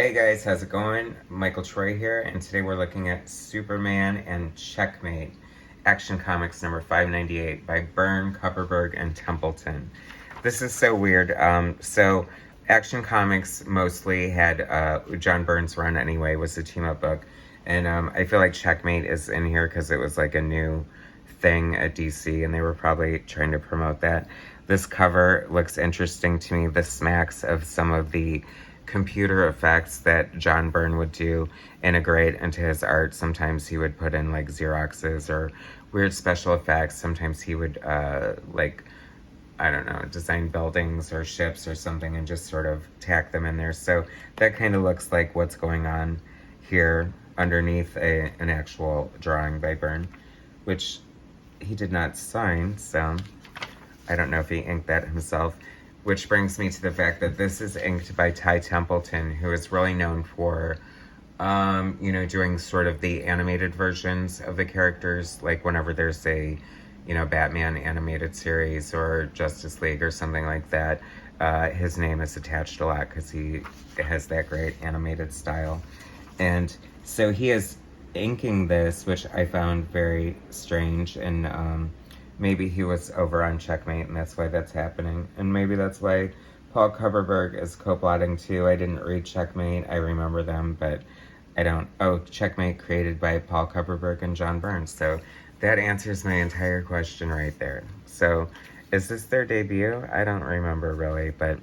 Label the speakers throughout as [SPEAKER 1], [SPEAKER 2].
[SPEAKER 1] Hey guys, how's it going? Michael Troy here, and today we're looking at Superman and Checkmate, Action Comics number 598 by Byrne, Kupperberg, and Templeton. This is so weird. So Action Comics mostly had John Byrne's run anyway, was the team-up book, and I feel like Checkmate is in here because it was like a new thing at DC, and they were probably trying to promote that. This cover looks interesting to me. This smacks of some of the computer effects that John Byrne would do integrate into his art. Sometimes he would put in like Xeroxes or weird special effects. Sometimes he would like, I don't know, design buildings or ships or something and just sort of tack them in there. So that kind of looks like what's going on here underneath an actual drawing by Byrne, which he did not sign, so I don't know if he inked that himself. Which brings me to the fact that this is inked by Templeton, who is really known for, doing sort of the animated versions of the characters, like whenever there's a, Batman animated series or Justice League or something like that. His name is attached a lot because he has that great animated style. And so he is inking this, which I found very strange, and maybe he was over on Checkmate and that's why that's happening. And maybe that's why Paul Kupperberg is co-plotting too. I didn't read Checkmate. I remember them, but I don't. Oh, Checkmate created by Paul Kupperberg and John Byrne. So that answers my entire question right there. So is this their debut? I don't remember really, but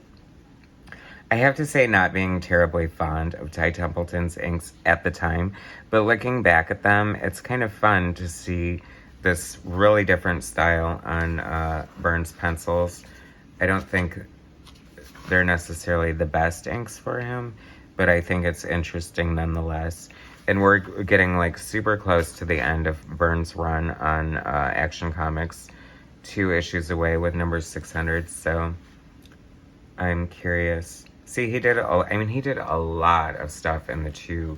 [SPEAKER 1] I have to say not being terribly fond of Ty Templeton's inks at the time, but looking back at them, it's kind of fun to see this really different style on Byrne's pencils. I don't think they're necessarily the best inks for him, but I think it's interesting nonetheless. And we're getting like super close to the end of Byrne's run on Action Comics, 2 issues away with number 600, so I'm curious. See, he did a lot of stuff in the 2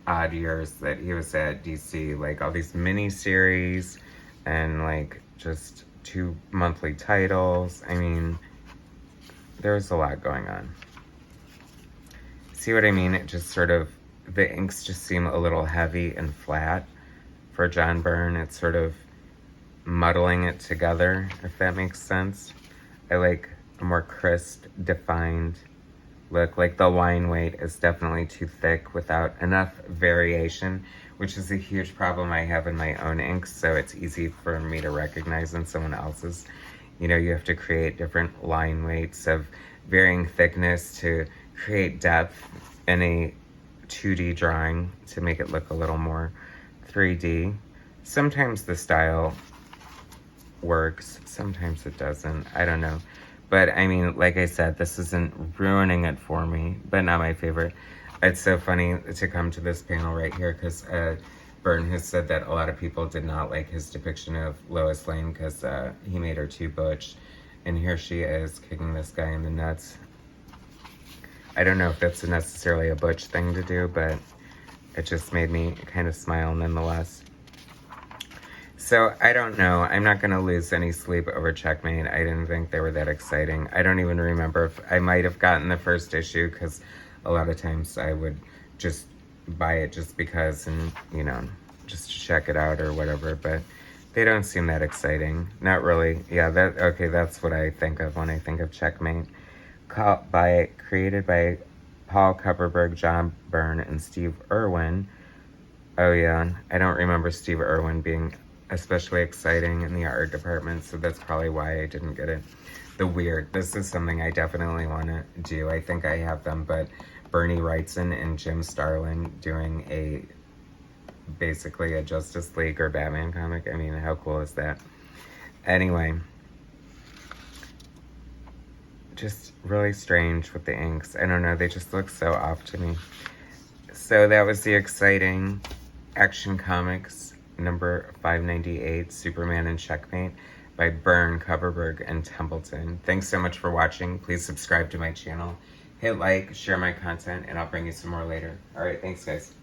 [SPEAKER 1] odd years that he was at DC, like all these mini-series and like just 2 monthly titles. I mean, there's a lot going on. See what I mean? It just sort of, the inks just seem a little heavy and flat for John Byrne. It's sort of muddling it together, if that makes sense. I like a more crisp, defined look. Like the line weight is definitely too thick without enough variation, which is a huge problem I have in my own inks, so it's easy for me to recognize in someone else's. You have to create different line weights of varying thickness to create depth in a 2D drawing to make it look a little more 3D. Sometimes the style works, sometimes it doesn't. I don't know. But, I mean, like I said, this isn't ruining it for me, but not my favorite. It's so funny to come to this panel right here, because Byrne has said that a lot of people did not like his depiction of Lois Lane because he made her too butch. And here she is, kicking this guy in the nuts. I don't know if that's necessarily a butch thing to do, but it just made me kind of smile nonetheless. So, I don't know. I'm not going to lose any sleep over Checkmate. I didn't think they were that exciting. I don't even remember if I might have gotten the first issue, because a lot of times I would just buy it just because and, just to check it out or whatever. But they don't seem that exciting. Not really. Yeah, that's what I think of when I think of Checkmate. Created by Paul Kupperberg, John Byrne, and Steve Irwin. Oh, yeah. I don't remember Steve Irwin being especially exciting in the art department, so that's probably why I didn't get it. This is something I definitely want to do. I think I have them, but Bernie Wrightson and Jim Starlin doing basically a Justice League or Batman comic. I mean, how cool is that? Anyway, just really strange with the inks. I don't know, they just look so off to me. So that was the exciting Action Comics number 598, Superman and Checkmate by Byrne, Kupperberg, and Templeton. Thanks so much for watching. Please subscribe to my channel. Hit like, share my content, and I'll bring you some more later. Alright, thanks guys.